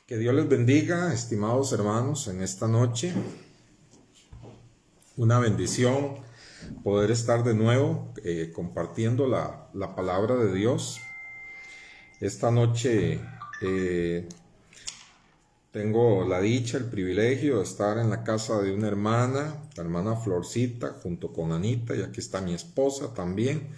Que Dios les bendiga, estimados hermanos, en esta noche. Una bendición poder estar de nuevo compartiendo la palabra de Dios. Esta noche tengo la dicha, el privilegio de estar en la casa de una hermana, la hermana Florcita, junto con Anita, y aquí está mi esposa también.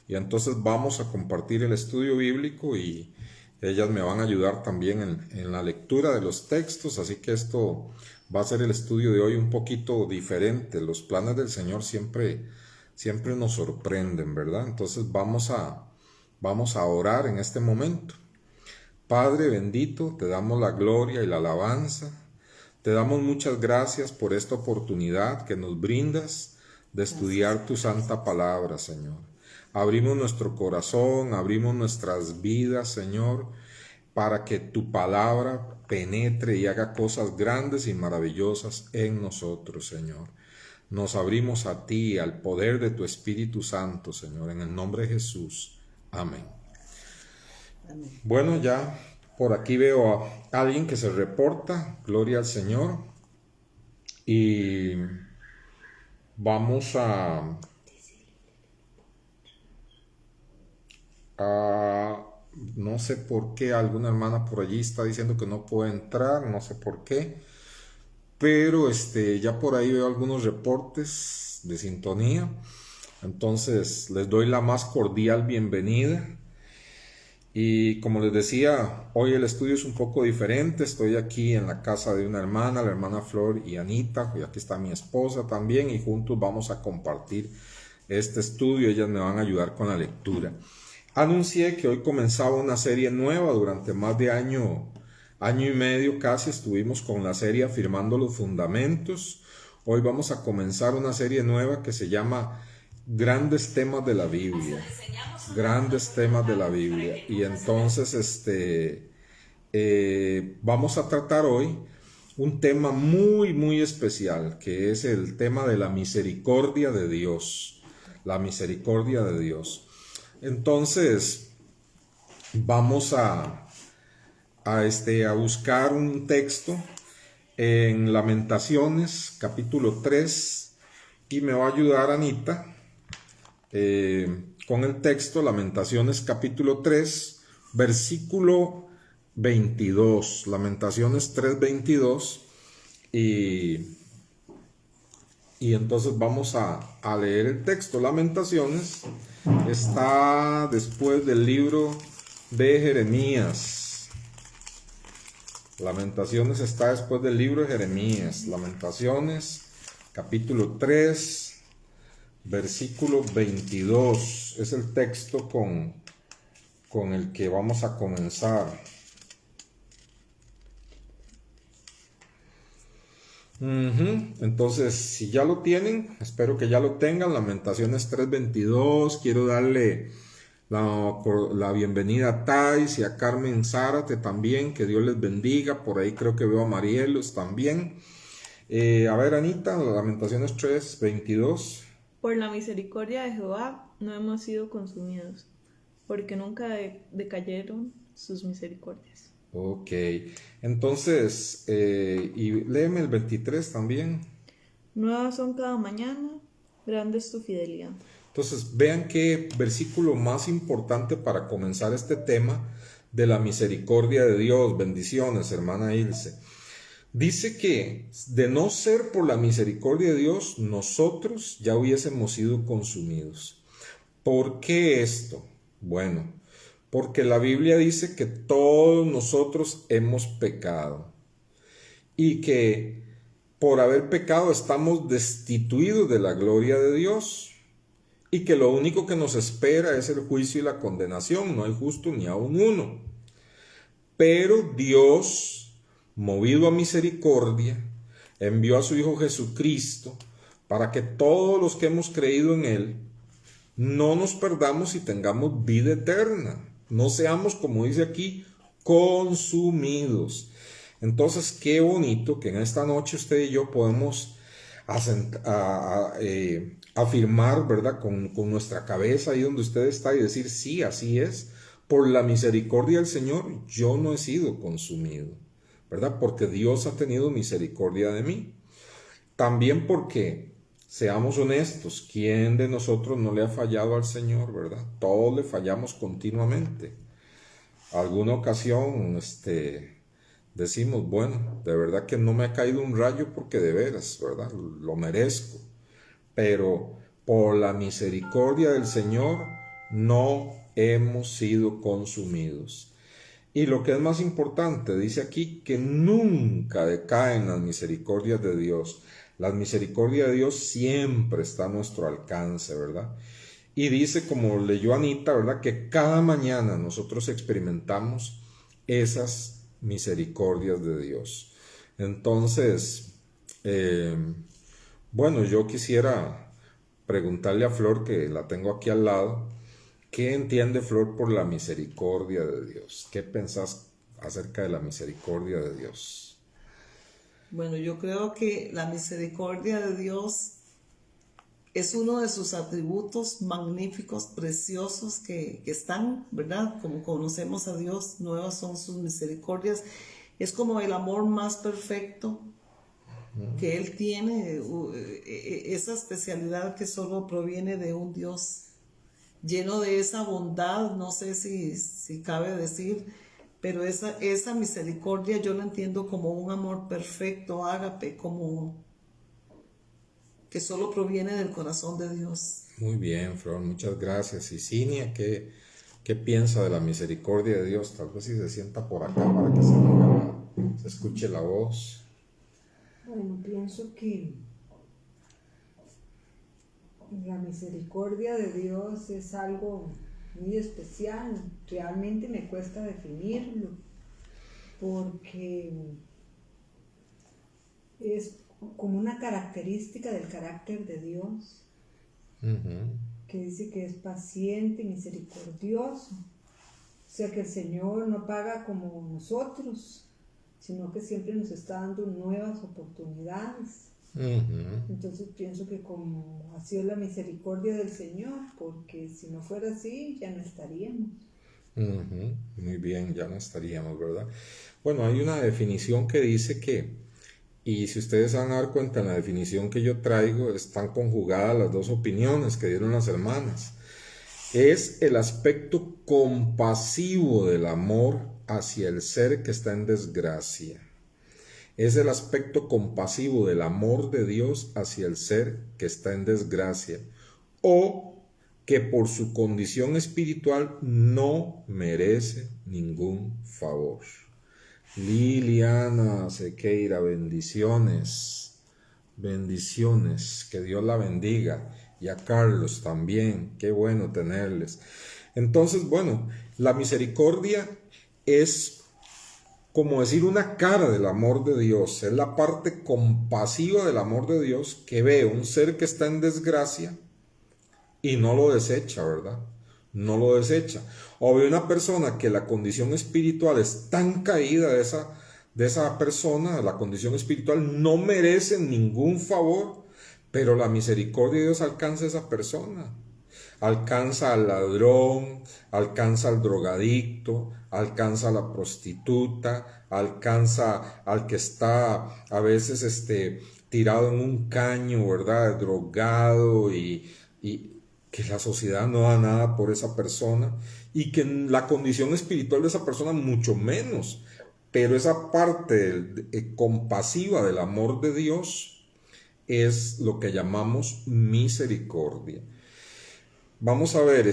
Y entonces vamos a compartir el estudio bíblico y ellas me van a ayudar también en la lectura de los textos, así que esto va a ser el estudio de hoy un poquito diferente. Los planes del Señor siempre nos sorprenden, ¿verdad? Entonces vamos a orar en este momento. Padre bendito, te damos la gloria y la alabanza. Te damos muchas gracias por esta oportunidad que nos brindas de estudiar tu santa palabra, Señor. Abrimos nuestro corazón, abrimos nuestras vidas, Señor, para que tu palabra penetre y haga cosas grandes y maravillosas en nosotros, Señor. Nos abrimos a ti, al poder de tu Espíritu Santo, Señor, en el nombre de Jesús. Amén. Amén. Bueno, ya por aquí veo a alguien que se reporta, gloria al Señor, y vamos no sé por qué alguna hermana por allí está diciendo que no puede entrar, no sé por qué, pero ya por ahí veo algunos reportes de sintonía, entonces les doy la más cordial bienvenida. Y como les decía, hoy el estudio es un poco diferente. Estoy aquí en la casa de una hermana, la hermana Flor y Anita, y aquí está mi esposa también, y juntos vamos a compartir este estudio. Ellas me van a ayudar con la lectura. Anuncié que hoy comenzaba una serie nueva. Durante más de año y medio casi estuvimos con la serie Afirmando los Fundamentos. Hoy vamos a comenzar una serie nueva que se llama Grandes Temas de la Biblia. Grandes temas de la Biblia. Y entonces vamos a tratar hoy un tema muy especial, que es el tema de la misericordia de Dios. La misericordia de Dios. Entonces vamos a buscar un texto en Lamentaciones capítulo 3 y me va a ayudar Anita con el texto Lamentaciones capítulo 3 versículo 22, Lamentaciones 3:22, y entonces vamos a leer el texto. Lamentaciones está después del libro de Jeremías. Lamentaciones está después del libro de Jeremías. Lamentaciones capítulo 3 versículo 22 es el texto con el que vamos a comenzar. Entonces, si ya lo tienen, espero que ya lo tengan. Lamentaciones 3:22. Quiero darle la bienvenida a Thais y a Carmen Zárate también, que Dios les bendiga. Por ahí creo que veo a Marielos también. A ver, Anita, Lamentaciones 3:22. Por la misericordia de Jehová no hemos sido consumidos, porque nunca decayeron sus misericordias. Ok, entonces, y léeme el 23 también. Nuevas son cada mañana, grande es tu fidelidad. Entonces, vean qué versículo más importante para comenzar este tema de la misericordia de Dios. Bendiciones, hermana Ilse. Dice que de no ser por la misericordia de Dios, nosotros ya hubiésemos sido consumidos. ¿Por qué esto? Bueno, porque la Biblia dice que todos nosotros hemos pecado y que por haber pecado estamos destituidos de la gloria de Dios y que lo único que nos espera es el juicio y la condenación. No hay justo ni aun uno. Pero Dios, movido a misericordia, envió a su Hijo Jesucristo para que todos los que hemos creído en Él no nos perdamos y tengamos vida eterna. No seamos, como dice aquí, consumidos. Entonces, qué bonito que en esta noche usted y yo podemos afirmar, ¿verdad? Con nuestra cabeza ahí donde usted está y decir, sí, así es. Por la misericordia del Señor, yo no he sido consumido. ¿verdad? Porque Dios ha tenido misericordia de mí. También porque, seamos honestos, ¿quién de nosotros no le ha fallado al Señor, verdad? Todos le fallamos continuamente. Alguna ocasión, decimos, bueno, de verdad que no me ha caído un rayo porque de veras, ¿verdad? Lo merezco. Pero por la misericordia del Señor no hemos sido consumidos. Y lo que es más importante, dice aquí que nunca decaen las misericordias de Dios. La misericordia de Dios siempre está a nuestro alcance, ¿verdad? Y dice, como leyó Anita, ¿verdad? Que cada mañana nosotros experimentamos esas misericordias de Dios. Entonces, bueno, yo quisiera preguntarle a Flor, que la tengo aquí al lado, ¿qué entiende Flor por la misericordia de Dios? ¿Qué pensás acerca de la misericordia de Dios? Bueno, yo creo que la misericordia de Dios es uno de sus atributos magníficos, preciosos que están, ¿verdad? Como conocemos a Dios, nuevas son sus misericordias. Es como el amor más perfecto que Él tiene, esa especialidad que solo proviene de un Dios lleno de esa bondad, no sé si cabe decir, pero esa misericordia yo la entiendo como un amor perfecto, ágape, como que solo proviene del corazón de Dios. Muy bien, Flor, muchas gracias. Y Cinia, ¿qué piensa de la misericordia de Dios? Tal vez si se sienta por acá para que se escuche la voz. Bueno, pienso que la misericordia de Dios es algo muy especial. Realmente me cuesta definirlo porque es como una característica del carácter de Dios, que dice que es paciente y misericordioso. O sea que el Señor no paga como nosotros, sino que siempre nos está dando nuevas oportunidades. Entonces pienso que como así es la misericordia del Señor, porque si no fuera así ya no estaríamos. Muy bien, ya no estaríamos, ¿verdad? Bueno, hay una definición que dice que, y si ustedes se van a dar cuenta, en la definición que yo traigo están conjugadas las dos opiniones que dieron las hermanas. Es el aspecto compasivo del amor hacia el ser que está en desgracia. Es el aspecto compasivo del amor de Dios hacia el ser que está en desgracia, o que por su condición espiritual no merece ningún favor. Liliana Sequeira, bendiciones, bendiciones, que Dios la bendiga, y a Carlos también, qué bueno tenerles. Entonces, bueno, la misericordia es como decir una cara del amor de Dios, es la parte compasiva del amor de Dios, que ve un ser que está en desgracia y no lo desecha, ¿verdad? No lo desecha. O ve una persona que la condición espiritual es tan caída de esa persona, la condición espiritual no merece ningún favor, pero la misericordia de Dios alcanza a esa persona. Alcanza al ladrón, alcanza al drogadicto, alcanza a la prostituta, alcanza al que está a veces tirado en un caño, ¿verdad? Drogado y que la sociedad no da nada por esa persona y que la condición espiritual de esa persona mucho menos. Pero esa parte compasiva del amor de Dios es lo que llamamos misericordia. Vamos a ver,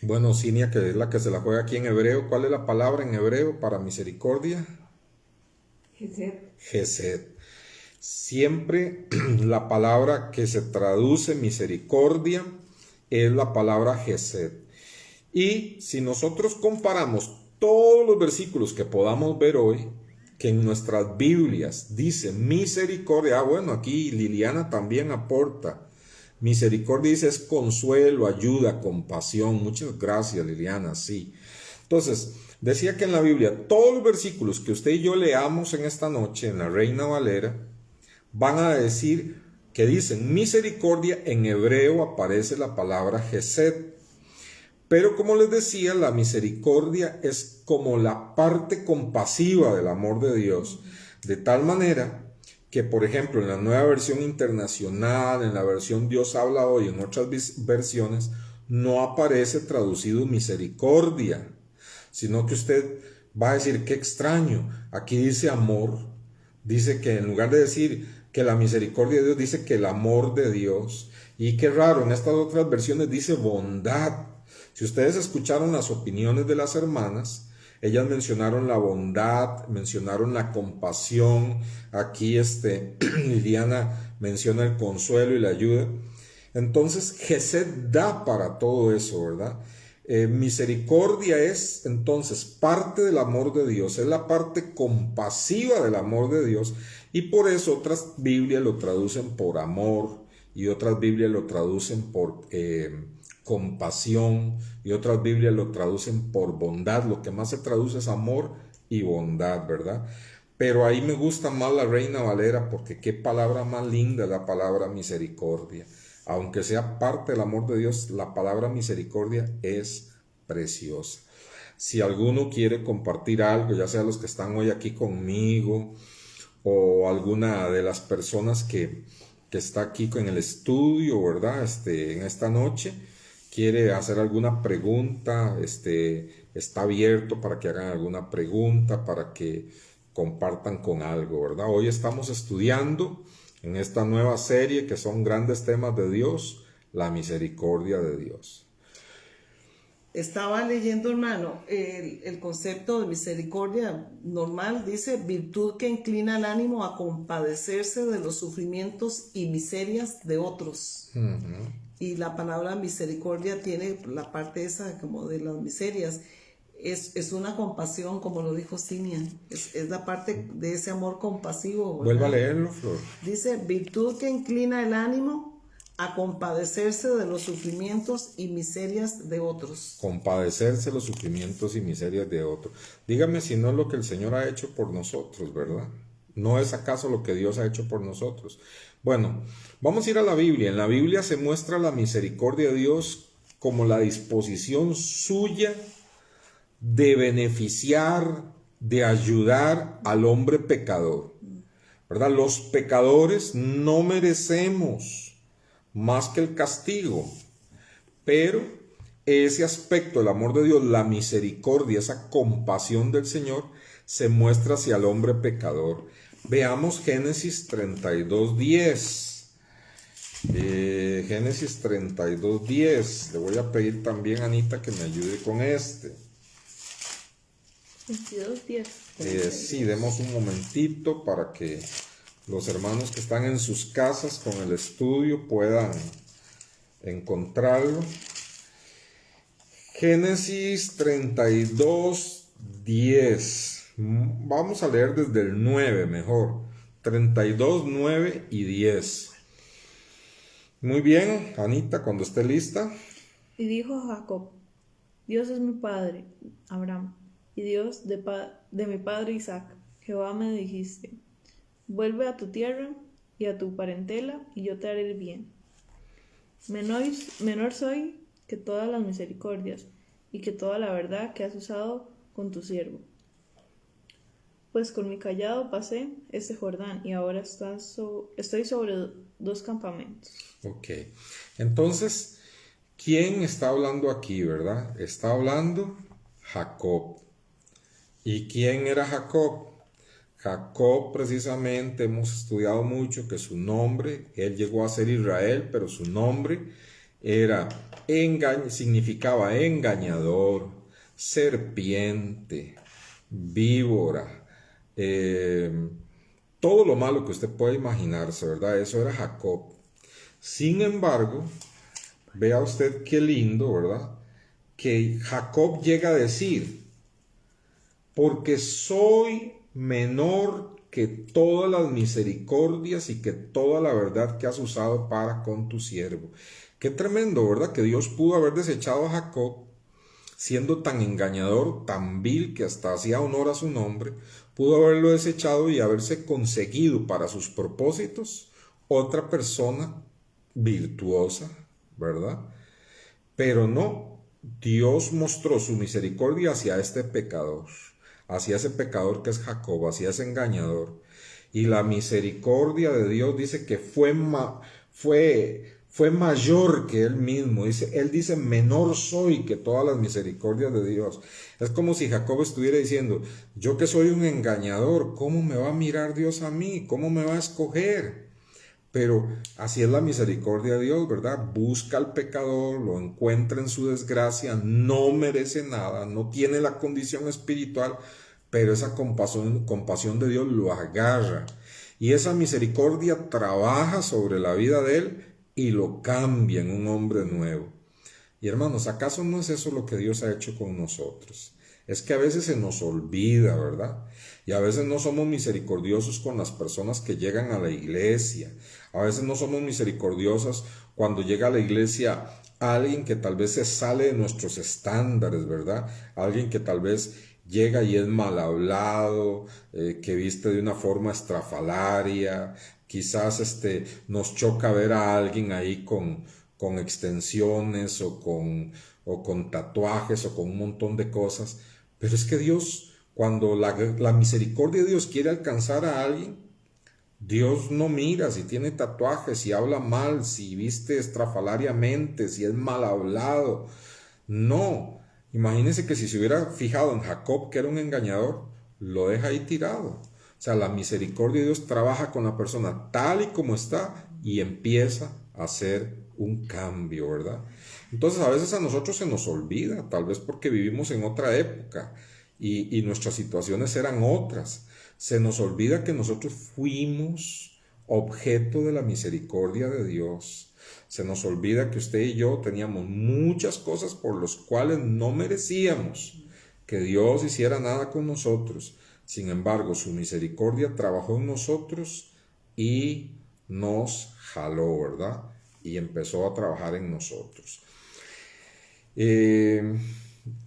bueno, Cinia, que es la que se la juega aquí en hebreo. ¿Cuál es la palabra en hebreo para misericordia? Gesed. Gesed. Siempre la palabra que se traduce misericordia es la palabra Gesed. Y si nosotros comparamos todos los versículos que podamos ver hoy, que en nuestras Biblias dice misericordia, bueno, aquí Liliana también aporta. Misericordia dice es consuelo, ayuda, compasión. Muchas gracias, Liliana, sí. Entonces, decía que en la Biblia, todos los versículos que usted y yo leamos en esta noche, en la Reina Valera, van a decir que dicen misericordia. En hebreo aparece la palabra Gesed. Pero como les decía, la misericordia es como la parte compasiva del amor de Dios, de tal manera que, por ejemplo, en la Nueva Versión Internacional, en la versión Dios habla hoy, en otras versiones, no aparece traducido misericordia, sino que usted va a decir, qué extraño, aquí dice amor, dice que en lugar de decir que la misericordia de Dios, dice que el amor de Dios, y qué raro, en estas otras versiones dice bondad. Si ustedes escucharon las opiniones de las hermanas, ellas mencionaron la bondad, mencionaron la compasión, aquí Liliana menciona el consuelo y la ayuda. Entonces, Gesed da para todo eso, ¿verdad? Misericordia es entonces parte del amor de Dios, es la parte compasiva del amor de Dios, y por eso otras Biblias lo traducen por amor y otras Biblias lo traducen por compasión y otras Biblias lo traducen por bondad. Lo que más se traduce es amor y bondad, ¿verdad? Pero ahí me gusta más la Reina Valera, porque qué palabra más linda la palabra misericordia. Aunque sea parte del amor de Dios, la palabra misericordia es preciosa. Si alguno quiere compartir algo, ya sea los que están hoy aquí conmigo o alguna de las personas que está aquí en el estudio, ¿verdad? En esta noche, quiere hacer alguna pregunta, está abierto para que hagan alguna pregunta, para que compartan con algo, ¿verdad? Hoy estamos estudiando en esta nueva serie que son grandes temas de Dios, la misericordia de Dios. Estaba leyendo, hermano, el concepto de misericordia normal, dice virtud que inclina el ánimo a compadecerse de los sufrimientos y miserias de otros. Y la palabra misericordia tiene la parte esa como de las miserias. Es una compasión, como lo dijo Cinia, es la parte de ese amor compasivo, ¿verdad? Vuelva a leerlo, Flor. Dice virtud que inclina el ánimo a compadecerse de los sufrimientos y miserias de otros. Compadecerse de los sufrimientos y miserias de otros. Dígame si no es lo que el Señor ha hecho por nosotros, ¿verdad? ¿No es acaso lo que Dios ha hecho por nosotros? Bueno, vamos a ir a la Biblia. En la Biblia se muestra la misericordia de Dios como la disposición suya de beneficiar, de ayudar al hombre pecador, ¿verdad? Los pecadores no merecemos más que el castigo, pero ese aspecto del amor de Dios, la misericordia, esa compasión del Señor, se muestra hacia el hombre pecador. Veamos Génesis 32:10. Génesis 32:10. Le voy a pedir también a Anita que me ayude con 22:10. Sí, demos un momentito para que los hermanos que están en sus casas con el estudio puedan encontrarlo. Génesis 32:10. Vamos a leer desde el 9 mejor. 32, 9 y 10. Muy bien, Anita, cuando esté lista. Y dijo Jacob: Dios es mi padre, Abraham, y Dios de mi padre Isaac. Jehová me dijiste: vuelve a tu tierra y a tu parentela, y yo te haré bien. Menor soy que todas las misericordias y que toda la verdad que has usado con tu siervo. Pues con mi callado pasé este Jordán, y ahora estoy sobre 2 campamentos. Ok, entonces, ¿quién está hablando aquí, verdad? Está hablando Jacob. ¿Y quién era Jacob? Jacob, precisamente, hemos estudiado mucho que su nombre, él llegó a ser Israel, pero su nombre significaba engañador, serpiente, víbora, todo lo malo que usted pueda imaginarse, ¿verdad? Eso era Jacob. Sin embargo, vea usted qué lindo, ¿verdad? Que Jacob llega a decir: porque soy menor que todas las misericordias y que toda la verdad que has usado para con tu siervo. Qué tremendo, ¿verdad? Que Dios pudo haber desechado a Jacob, siendo tan engañador, tan vil, que hasta hacía honor a su nombre, pudo haberlo desechado y haberse conseguido para sus propósitos otra persona virtuosa, ¿verdad? Pero no, Dios mostró su misericordia hacia este pecador, hacia ese pecador que es Jacob, hacia ese engañador. Y la misericordia de Dios dice que fue mayor que él mismo. Él dice, menor soy que todas las misericordias de Dios. Es como si Jacob estuviera diciendo, yo que soy un engañador, ¿cómo me va a mirar Dios a mí? ¿Cómo me va a escoger? Pero así es la misericordia de Dios, ¿verdad? Busca al pecador, lo encuentra en su desgracia, no merece nada, no tiene la condición espiritual, pero esa compasión de Dios lo agarra. Y esa misericordia trabaja sobre la vida de él y lo cambia en un hombre nuevo. Y hermanos, ¿acaso no es eso lo que Dios ha hecho con nosotros? Es que a veces se nos olvida, ¿verdad? Y a veces no somos misericordiosos con las personas que llegan a la iglesia. A veces no somos misericordiosos cuando llega a la iglesia alguien que tal vez se sale de nuestros estándares, ¿verdad? Alguien que tal vez llega y es mal hablado, que viste de una forma estrafalaria. Quizás nos choca ver a alguien ahí con extensiones o con tatuajes o con un montón de cosas. Pero es que Dios, cuando la misericordia de Dios quiere alcanzar a alguien, Dios no mira si tiene tatuajes, si habla mal, si viste estrafalariamente, si es mal hablado. No. Imagínense que si se hubiera fijado en Jacob, que era un engañador, lo deja ahí tirado. O sea, la misericordia de Dios trabaja con la persona tal y como está y empieza a hacer un cambio, ¿verdad? Entonces a veces a nosotros se nos olvida, tal vez porque vivimos en otra época y nuestras situaciones eran otras. Se nos olvida que nosotros fuimos objeto de la misericordia de Dios. Se nos olvida que usted y yo teníamos muchas cosas por las cuales no merecíamos que Dios hiciera nada con nosotros. Sin embargo, su misericordia trabajó en nosotros y nos jaló, ¿verdad? Y empezó a trabajar en nosotros.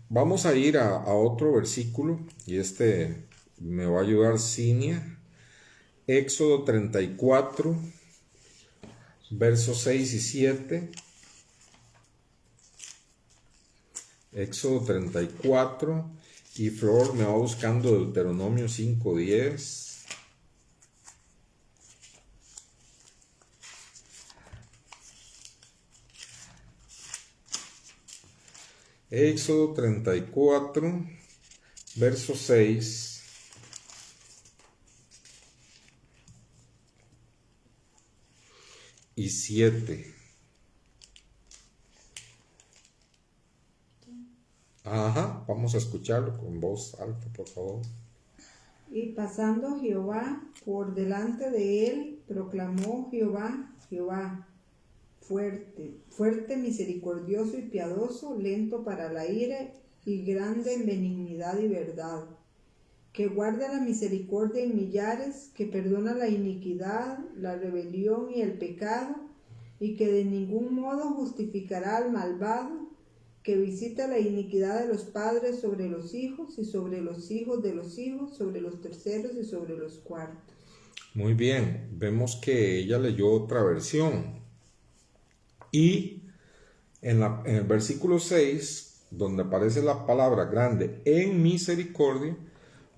Vamos a ir a otro versículo y me va a ayudar Cinia. Éxodo 34, versos 6 y 7. Éxodo 34 y Flor me va buscando Deuteronomio 5:10. Éxodo 34, verso 6. Y 7. Ajá, vamos a escucharlo con voz alta, por favor. Y pasando Jehová por delante de él, proclamó Jehová, fuerte, misericordioso y piadoso, lento para la ira y grande en benignidad y verdad, que guarda la misericordia en millares, que perdona la iniquidad, la rebelión y el pecado, y que de ningún modo justificará al malvado, que visita la iniquidad de los padres sobre los hijos y sobre los hijos de los hijos, sobre los terceros y sobre los cuartos. Muy bien, vemos que ella leyó otra versión. Y en el versículo 6, donde aparece la palabra grande en misericordia,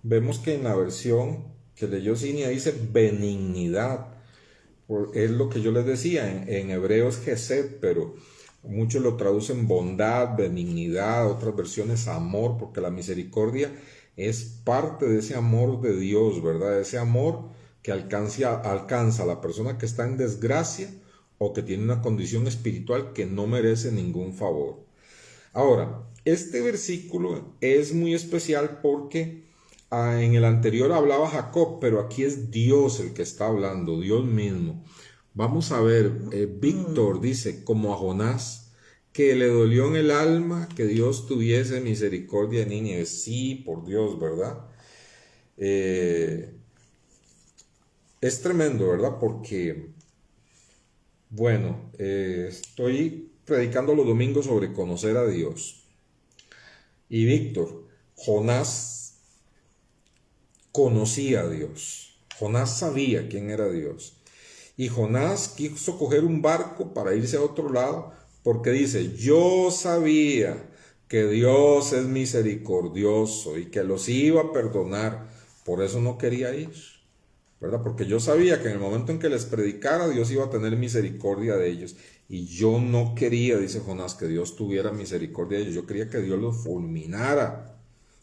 vemos que en la versión que leyó Cinia dice benignidad. Es lo que yo les decía, en hebreo es gesed, pero muchos lo traducen bondad, benignidad, otras versiones amor, porque la misericordia es parte de ese amor de Dios, ¿verdad? Ese amor que alcanza a la persona que está en desgracia o que tiene una condición espiritual que no merece ningún favor. Ahora, este versículo es muy especial porque en el anterior hablaba Jacob, pero aquí es Dios el que está hablando, Dios mismo. Vamos a ver, Víctor dice, como a Jonás, que le dolió en el alma que Dios tuviese misericordia de Nínive. Sí, por Dios, ¿verdad? Es tremendo, ¿verdad? Porque, bueno, estoy predicando los domingos sobre conocer a Dios. Y Víctor, Jonás conocía a Dios. Jonás sabía quién era Dios. Y Jonás quiso coger un barco para irse a otro lado porque dice, yo sabía que Dios es misericordioso y que los iba a perdonar. Por eso no quería ir, ¿verdad? Porque yo sabía que en el momento en que les predicara, Dios iba a tener misericordia de ellos. Y yo no quería, dice Jonás, que Dios tuviera misericordia de ellos. Yo quería que Dios los fulminara,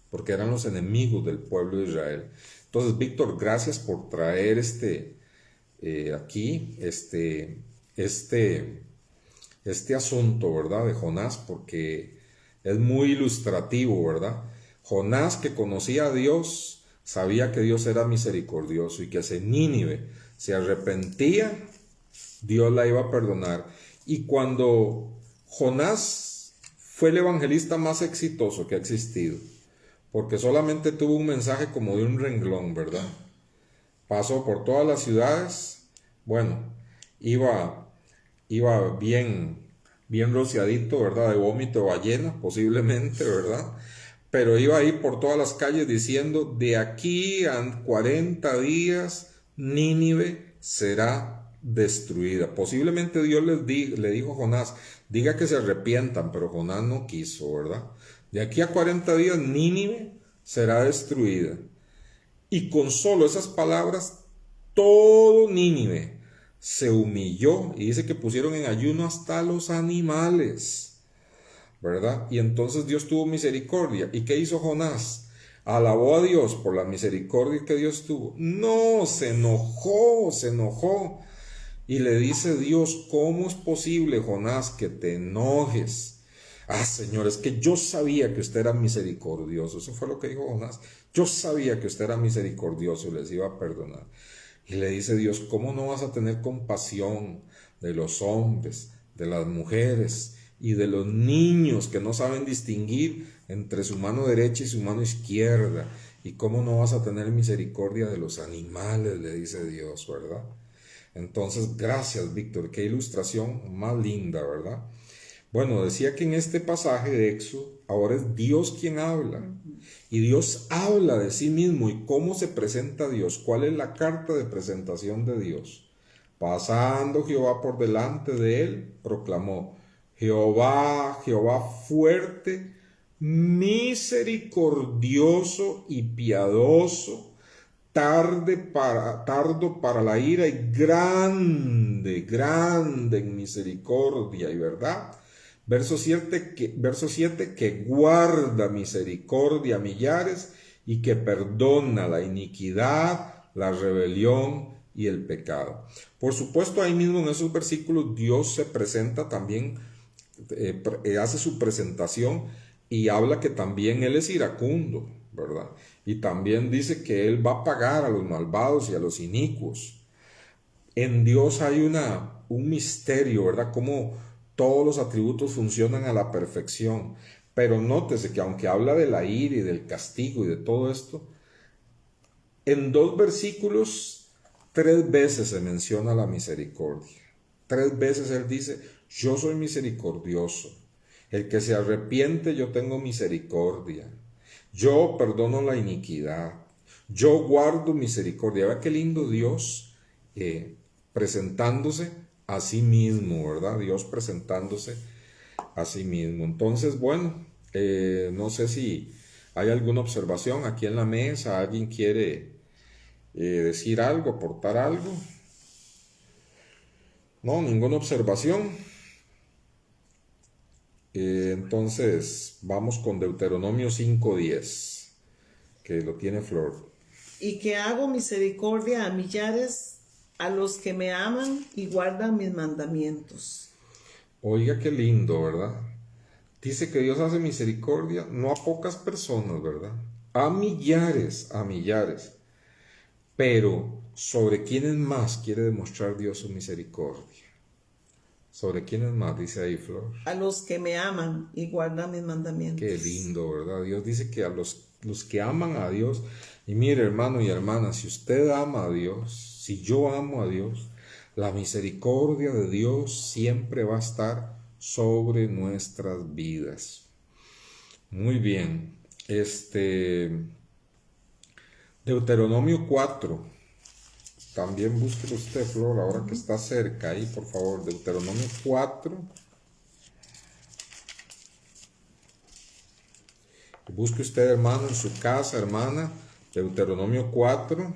porque eran los enemigos del pueblo de Israel. Entonces, Víctor, gracias por traer aquí este asunto, ¿verdad? De Jonás, porque es muy ilustrativo, ¿verdad? Jonás, que conocía a Dios, sabía que Dios era misericordioso y que si Nínive se arrepentía, Dios la iba a perdonar. Y cuando Jonás fue el evangelista más exitoso que ha existido, porque solamente tuvo un mensaje como de un renglón, ¿verdad? Pasó por todas las ciudades, bueno, iba bien rociadito, ¿verdad? De vómito de ballena, posiblemente, ¿verdad? Pero iba ahí por todas las calles diciendo, de aquí a 40 días, Nínive será destruida. Posiblemente Dios le dijo a Jonás, diga que se arrepientan, pero Jonás no quiso, ¿verdad? De aquí a 40 días, Nínive será destruida. Y con solo esas palabras, todo Nínive se humilló y dice que pusieron en ayuno hasta los animales, ¿verdad? Y entonces Dios tuvo misericordia. ¿Y qué hizo Jonás? ¿Alabó a Dios por la misericordia que Dios tuvo? No, se enojó. Y le dice Dios, ¿cómo es posible, Jonás, que te enojes? Ah, Señor, es que yo sabía que usted era misericordioso. Eso fue lo que dijo Jonás. Yo sabía que usted era misericordioso y les iba a perdonar. Y le dice Dios, ¿cómo no vas a tener compasión de los hombres, de las mujeres y de los niños que no saben distinguir entre su mano derecha y su mano izquierda? ¿Y cómo no vas a tener misericordia de los animales? Le dice Dios, ¿verdad? Entonces, gracias, Víctor. Qué ilustración más linda, ¿verdad? Bueno, decía que en este pasaje de Éxodo, ahora es Dios quien habla. Y Dios habla de sí mismo. ¿Y cómo se presenta Dios? ¿Cuál es la carta de presentación de Dios? Pasando Jehová por delante de él, proclamó, Jehová, Jehová fuerte, misericordioso y piadoso, tardo para la ira y grande en misericordia y verdad. Verso 7, que guarda misericordia a millares y que perdona la iniquidad, la rebelión y el pecado. Por supuesto, ahí mismo en esos versículos Dios se presenta también, hace su presentación y habla que también Él es iracundo, ¿verdad? Y también dice que Él va a pagar a los malvados y a los inicuos. En Dios hay un misterio, ¿verdad? Cómo todos los atributos funcionan a la perfección. Pero nótese que aunque habla de la ira y del castigo y de todo esto, en 2 versículos, 3 veces se menciona la misericordia. 3 veces Él dice, yo soy misericordioso. El que se arrepiente, yo tengo misericordia. Yo perdono la iniquidad. Yo guardo misericordia. Vea qué lindo Dios presentándose a sí mismo, ¿verdad? Dios presentándose a sí mismo. Entonces, bueno, no sé si hay alguna observación aquí en la mesa. ¿Alguien quiere decir algo, aportar algo? No, ninguna observación. Entonces, vamos con Deuteronomio 5:10, que lo tiene Flor. Y que hago misericordia a millares, a los que me aman y guardan mis mandamientos. Oiga, qué lindo, ¿verdad? Dice que Dios hace misericordia no a pocas personas, ¿verdad? A millares. Pero, ¿sobre quiénes más quiere demostrar Dios su misericordia? ¿Sobre quiénes más? Dice ahí Flor. A los que me aman y guardan mis mandamientos. Qué lindo, ¿verdad? Dios dice que a los que aman a Dios, y mire, hermano y hermana, si usted ama a Dios, si yo amo a Dios, la misericordia de Dios siempre va a estar sobre nuestras vidas. Muy bien. Deuteronomio 4. También busque usted, Flor, ahora que está cerca ahí, por favor. Deuteronomio 4. Busque usted, hermano, en su casa, hermana, Deuteronomio 4.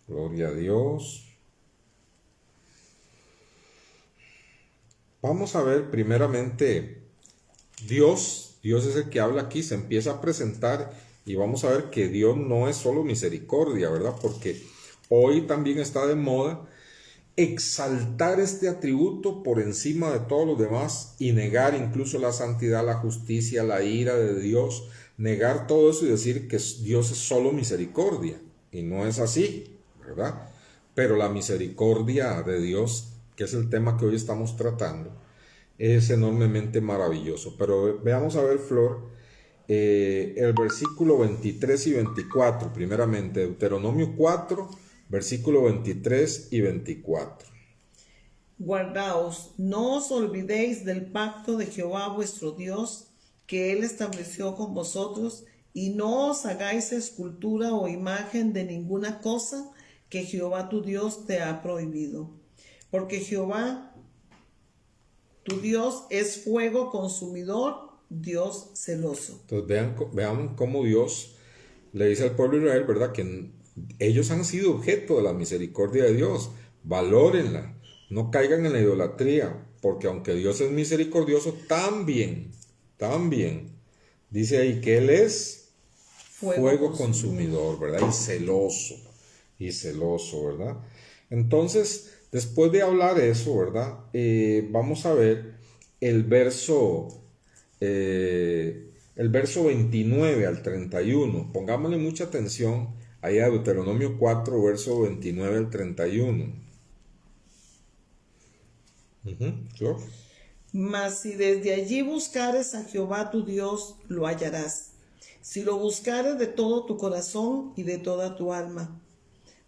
Gloria a Dios. Vamos a ver primeramente Dios es el que habla aquí, se empieza a presentar y vamos a ver que Dios no es solo misericordia, ¿verdad? Porque hoy también está de moda exaltar este atributo por encima de todos los demás y negar incluso la santidad, la justicia, la ira de Dios, negar todo eso y decir que Dios es solo misericordia. Y no es así, ¿verdad? Pero la misericordia de Dios, que es el tema que hoy estamos tratando, es enormemente maravilloso. Pero veamos a ver, Flor, el versículo 23 y 24, primeramente, Deuteronomio 4, versículo 23 y 24. Guardaos, no os olvidéis del pacto de Jehová vuestro Dios, que él estableció con vosotros, y no os hagáis escultura o imagen de ninguna cosa que Jehová tu Dios te ha prohibido. Porque Jehová tu Dios es fuego consumidor, Dios celoso. Entonces vean cómo Dios le dice al pueblo de Israel, ¿verdad? Que ellos han sido objeto de la misericordia de Dios. Valórenla, no caigan en la idolatría, porque aunque Dios es misericordioso, también, dice ahí que Él es fuego consumidor, ¿verdad? Y celoso, ¿verdad? Entonces, después de hablar eso, ¿verdad? Vamos a ver el verso 29 al 31. Pongámosle mucha atención ahí a Deuteronomio 4, verso 29 al 31. ¿Yo? Mas si desde allí buscares a Jehová tu Dios, lo hallarás. Si lo buscares de todo tu corazón y de toda tu alma.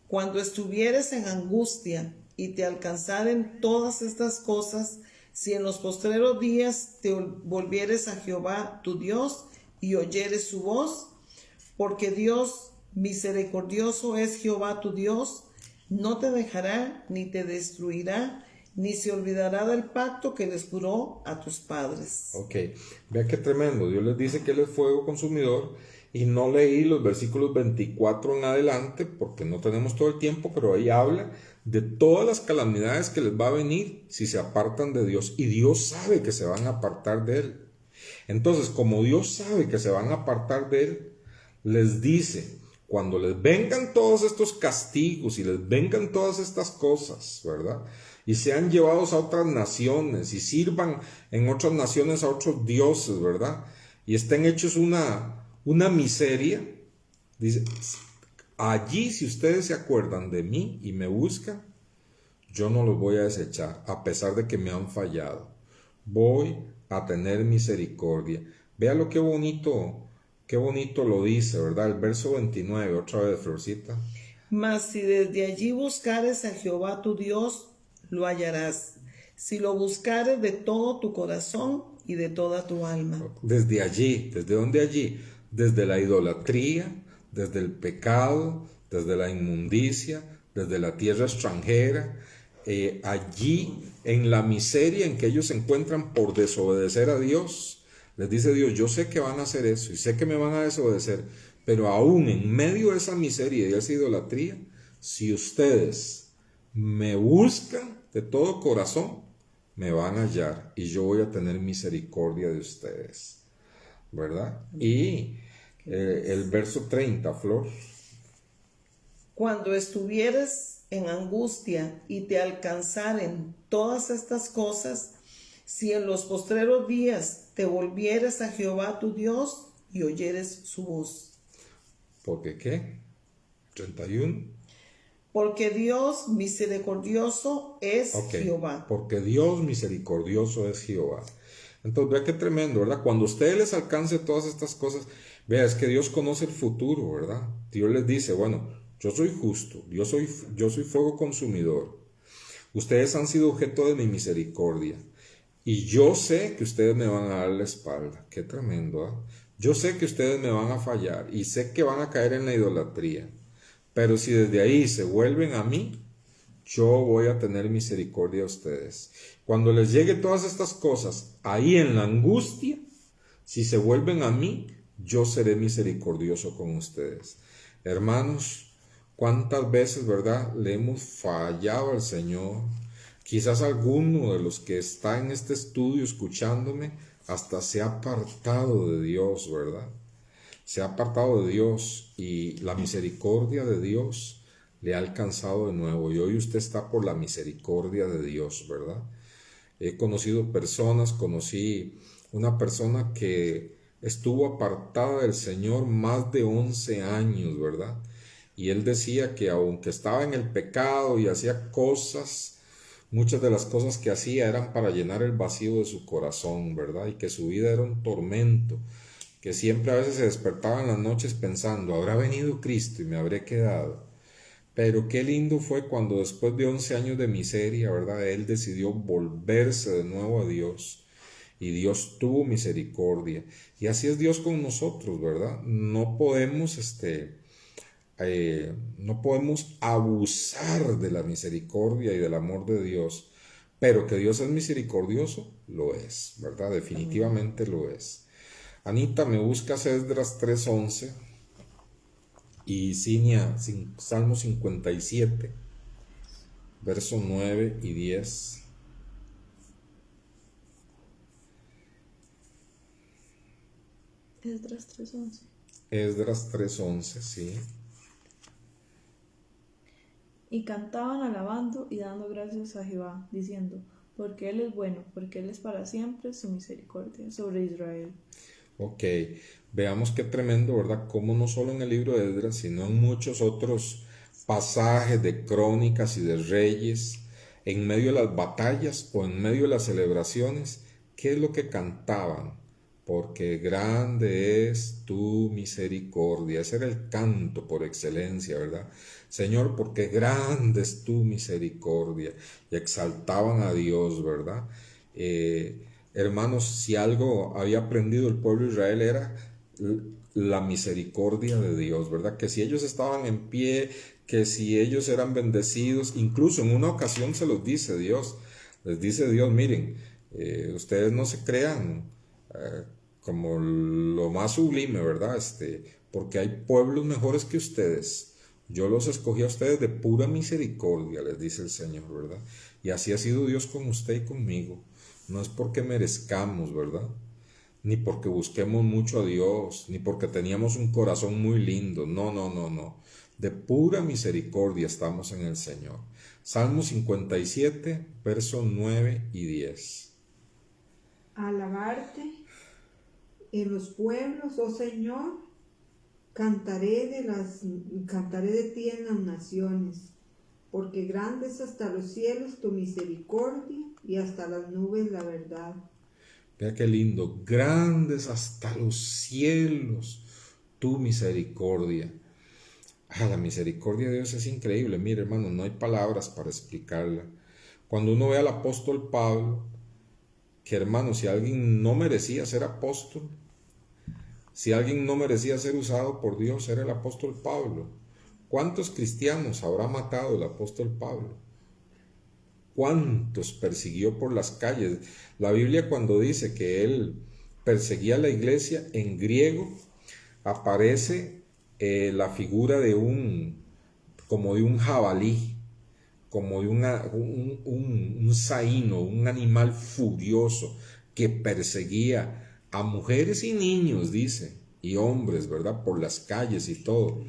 Cuando estuvieres en angustia y te alcanzaren todas estas cosas, si en los postreros días te volvieres a Jehová tu Dios y oyeres su voz, porque Dios misericordioso es Jehová tu Dios, no te dejará ni te destruirá, ni se olvidará del pacto que les juró a tus padres. Ok, vea qué tremendo. Dios les dice que Él es fuego consumidor y no leí los versículos 24 en adelante porque no tenemos todo el tiempo, pero ahí habla de todas las calamidades que les va a venir si se apartan de Dios, y Dios sabe que se van a apartar de Él. Entonces, como Dios sabe que se van a apartar de Él, les dice, cuando les vengan todos estos castigos y les vengan todas estas cosas, ¿verdad? Y sean llevados a otras naciones y sirvan en otras naciones a otros dioses, ¿verdad? Y estén hechos una miseria, dice, allí si ustedes se acuerdan de mí y me buscan, yo no los voy a desechar, a pesar de que me han fallado. Voy a tener misericordia. Vea lo qué bonito lo dice, ¿verdad? El verso 29, otra vez, Florcita. Mas si desde allí buscares a Jehová tu Dios, lo hallarás. Si lo buscares de todo tu corazón y de toda tu alma. Desde allí, ¿desde dónde allí? Desde la idolatría, desde el pecado, desde la inmundicia, desde la tierra extranjera, allí en la miseria en que ellos se encuentran por desobedecer a Dios. Les dice Dios, yo sé que van a hacer eso y sé que me van a desobedecer, pero aún en medio de esa miseria y de esa idolatría, si ustedes me buscan de todo corazón, me van a hallar y yo voy a tener misericordia de ustedes, ¿verdad? Y el verso 30, Flor. Cuando estuvieres en angustia y te alcanzaren todas estas cosas, si en los postreros días te volvieres a Jehová tu Dios y oyeres su voz. ¿Porque qué? 31. Porque Dios misericordioso es Jehová. Porque Dios misericordioso es Jehová. Entonces, vea qué tremendo, ¿verdad? Cuando a ustedes les alcance todas estas cosas, vea, es que Dios conoce el futuro, ¿verdad? Dios les dice, bueno, yo soy justo, yo soy fuego consumidor. Ustedes han sido objeto de mi misericordia. Y yo sé que ustedes me van a dar la espalda. Qué tremendo, ¿eh? Yo sé que ustedes me van a fallar y sé que van a caer en la idolatría. Pero si desde ahí se vuelven a mí, yo voy a tener misericordia de ustedes. Cuando les llegue todas estas cosas, ahí en la angustia, si se vuelven a mí, yo seré misericordioso con ustedes. Hermanos, ¿cuántas veces, verdad, le hemos fallado al Señor? Quizás alguno de los que está en este estudio escuchándome hasta se ha apartado de Dios, ¿verdad? Se ha apartado de Dios y la misericordia de Dios le ha alcanzado de nuevo. Y hoy usted está por la misericordia de Dios, ¿verdad? He conocido personas, conocí una persona que estuvo apartada del Señor más de 11 años, ¿verdad? Y él decía que aunque estaba en el pecado y hacía cosas, muchas de las cosas que hacía eran para llenar el vacío de su corazón, ¿verdad? Y que su vida era un tormento, que siempre a veces se despertaba en las noches pensando, ¿habrá venido Cristo y me habré quedado? Pero qué lindo fue cuando después de 11 años de miseria, ¿verdad? Él decidió volverse de nuevo a Dios y Dios tuvo misericordia. Y así es Dios con nosotros, ¿verdad? No podemos, no podemos abusar de la misericordia y del amor de Dios, pero que Dios es misericordioso, lo es, ¿verdad? Definitivamente lo es. Anita, me buscas Esdras 3:11 y Cinia, Salmo 57, versos 9 y 10. Esdras 3:11. Esdras 3:11, sí. Y cantaban alabando y dando gracias a Jehová, diciendo, porque Él es bueno, porque Él es para siempre su misericordia sobre Israel. Ok, veamos qué tremendo, ¿verdad? Como no solo en el libro de Esdras, sino en muchos otros pasajes de crónicas y de reyes, en medio de las batallas o en medio de las celebraciones, ¿qué es lo que cantaban? Porque grande es tu misericordia. Ese era el canto por excelencia, ¿verdad? Señor, porque grande es tu misericordia. Y exaltaban a Dios, ¿verdad? Hermanos, si algo había aprendido el pueblo de Israel era la misericordia de Dios, ¿verdad? Que si ellos estaban en pie, que si ellos eran bendecidos, incluso en una ocasión se los dice Dios, les dice Dios, miren, ustedes no se crean como lo más sublime, ¿verdad? Porque hay pueblos mejores que ustedes. Yo los escogí a ustedes de pura misericordia, les dice el Señor, ¿verdad? Y así ha sido Dios con usted y conmigo. No es porque merezcamos, ¿verdad? Ni porque busquemos mucho a Dios, ni porque teníamos un corazón muy lindo. No, no, no, no. De pura misericordia estamos en el Señor. Salmo 57, versos 9 y 10. Alabarte en los pueblos, oh Señor, cantaré de ti en las naciones, porque grande es hasta los cielos tu misericordia y hasta las nubes la verdad. Vea qué lindo, grandes hasta los cielos tu misericordia. La misericordia de Dios es increíble. Mire, hermano, no hay palabras para explicarla. Cuando uno ve al apóstol Pablo, que hermano, si alguien no merecía ser apóstol, si alguien no merecía ser usado por Dios, era el apóstol Pablo. ¿Cuántos cristianos habrá matado el apóstol Pablo? ¿Cuántos persiguió por las calles? La Biblia, cuando dice que él perseguía a la iglesia, en griego aparece la figura de como de un jabalí, como de un zaino, un animal furioso que perseguía a mujeres y niños, dice, y hombres, ¿verdad? Por las calles y todo.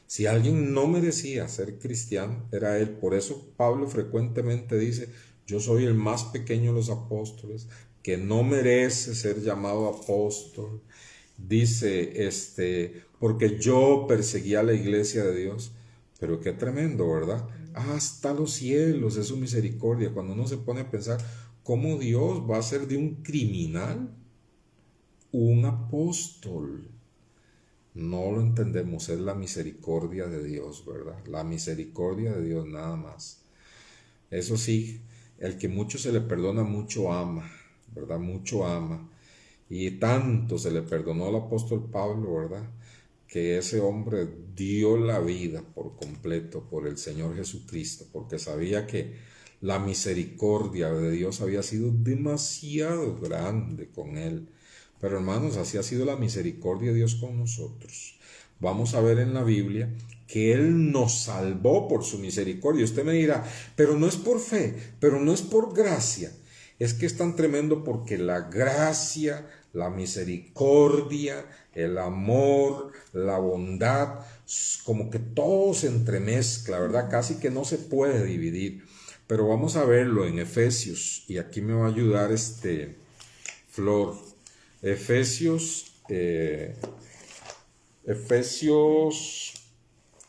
Si alguien no merecía ser cristiano, era él. Por eso Pablo frecuentemente dice, yo soy el más pequeño de los apóstoles, que no merece ser llamado apóstol. Dice, porque yo perseguí a la iglesia de Dios. Pero qué tremendo, ¿verdad? Hasta los cielos es su misericordia. Cuando uno se pone a pensar, ¿cómo Dios va a hacer de un criminal un apóstol? No lo entendemos, es la misericordia de Dios, ¿verdad? La misericordia de Dios nada más. Eso sí, el que mucho se le perdona, mucho ama, ¿verdad? Mucho ama. Y tanto se le perdonó al apóstol Pablo, ¿verdad? que ese hombre dio la vida por completo por el Señor Jesucristo, porque sabía que la misericordia de Dios había sido demasiado grande con él. Pero hermanos, así ha sido la misericordia de Dios con nosotros. Vamos a ver en la Biblia que Él nos salvó por su misericordia. Usted me dirá, pero no es por fe, pero no es por gracia. Es que es tan tremendo porque la gracia, la misericordia, el amor, la bondad, como que todo se entremezcla, ¿verdad? Casi que no se puede dividir. Pero vamos a verlo en Efesios, y aquí me va a ayudar Flor. Efesios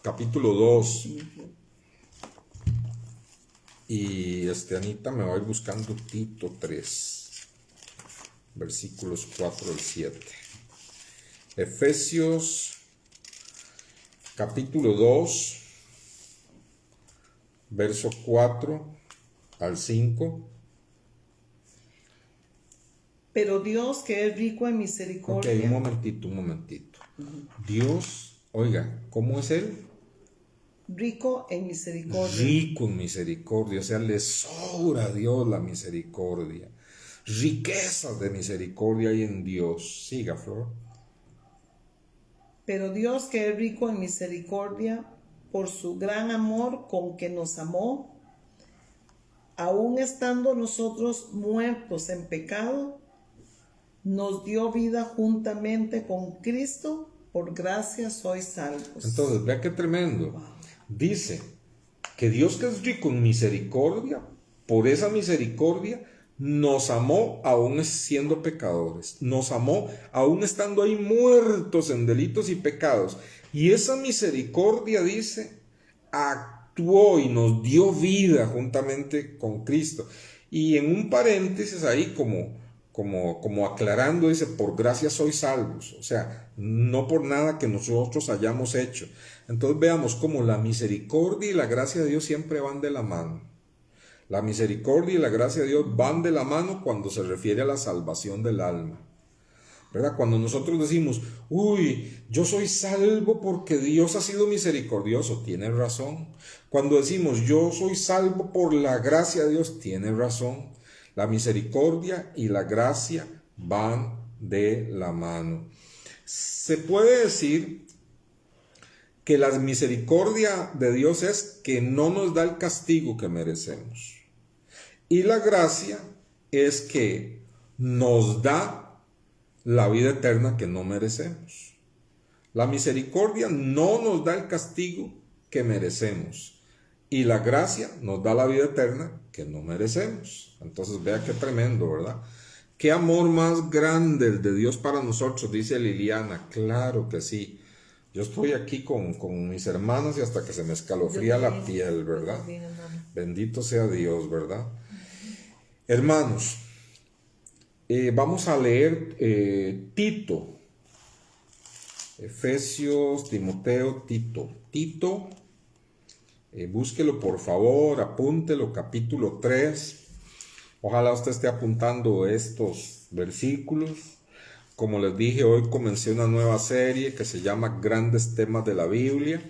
capítulo 2. Y Anita me va a ir buscando Tito 3, versículos 4 al 7. Efesios capítulo 2, verso 4 al 5. Pero Dios, que es rico en misericordia. Ok, un momentito. Dios, oiga, ¿cómo es Él? Rico en misericordia. Rico en misericordia, o sea, le sobra a Dios la misericordia. Riquezas de misericordia hay en Dios. Siga, Flor. Pero Dios, que es rico en misericordia, por su gran amor con que nos amó, aun estando nosotros muertos en pecado, nos dio vida juntamente con Cristo, por gracia sois salvos. Entonces, vea qué tremendo. Dice que Dios, que es rico en misericordia, por esa misericordia nos amó aún siendo pecadores, nos amó aún estando ahí muertos en delitos y pecados, y esa misericordia, dice, actuó y nos dio vida juntamente con Cristo. Y en un paréntesis ahí como aclarando, dice, por gracia sois salvos, o sea, no por nada que nosotros hayamos hecho. Entonces veamos cómo la misericordia y la gracia de Dios siempre van de la mano. La misericordia y la gracia de Dios van de la mano cuando se refiere a la salvación del alma, ¿verdad? Cuando nosotros decimos, uy, yo soy salvo porque Dios ha sido misericordioso, tiene razón. Cuando decimos, yo soy salvo por la gracia de Dios, tiene razón. La misericordia y la gracia van de la mano. Se puede decir que la misericordia de Dios es que no nos da el castigo que merecemos. Y la gracia es que nos da la vida eterna que no merecemos. La misericordia no nos da el castigo que merecemos. Y la gracia nos da la vida eterna que no merecemos. Entonces vea qué tremendo, ¿verdad? Qué amor más grande el de Dios para nosotros, dice Liliana. Claro que sí. Yo estoy aquí con mis hermanas y hasta que se me escalofría la piel, ¿verdad? Bendito sea Dios, ¿verdad? Hermanos, vamos a leer Tito. Efesios, Timoteo, Tito. Búsquelo por favor, apúntelo, capítulo 3. Ojalá usted esté apuntando estos versículos. Como les dije, hoy comencé una nueva serie que se llama Grandes Temas de la Biblia.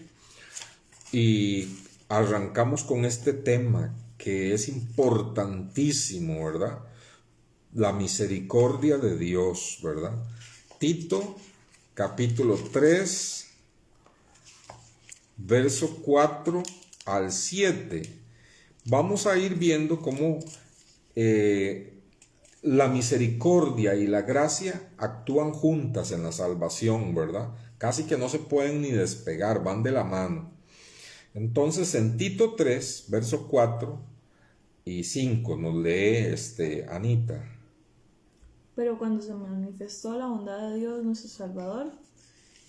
Y arrancamos con este tema que es importantísimo, ¿verdad? La misericordia de Dios, ¿verdad? Tito, capítulo 3, verso 4 al 7. Vamos a ir viendo cómo la misericordia y la gracia actúan juntas en la salvación, ¿verdad? Casi que no se pueden ni despegar, van de la mano. Entonces en Tito 3, verso 4 y 5 nos lee Anita. Pero cuando se manifestó la bondad de Dios nuestro Salvador